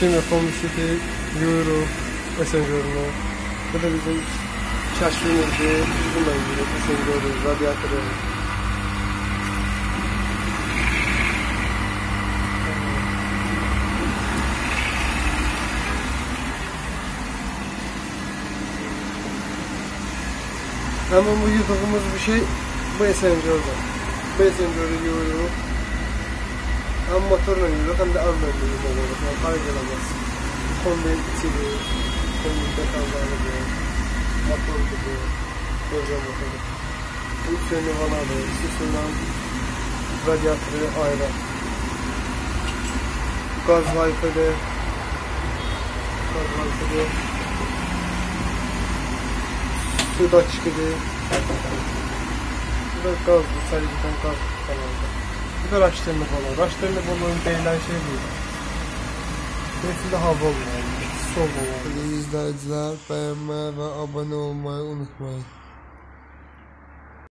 Tüm komşusu yuyuruq Esenyurunu. Bu da bizim kəşfimizdir. Bununla ilgili Esenyurun radiatoru. Hemen bu yıkadığımız bir şey bu Esenyur'da. Bu Esenyur'u yuyuruq. Hem motorla yuyuruq hem de avla yuyuruq. Yani para gelemez. Kombin içili, kombin dekallarlı bu. Motorlu bu. Proje motoru. Üç yönlü vanadı. Üstünden radyatörü ayrı. Gaz layfede. Suda çıkıdı. Bu da gaz, bu sergiden gaz kanalda. Bu da raştırlı balon. Raştırlı balonun değilen şey değil. Nefsinde hava olmuyor. Sol olmuyor. İzleyiciler beğenmeyi ve abone olmayı unutmayın.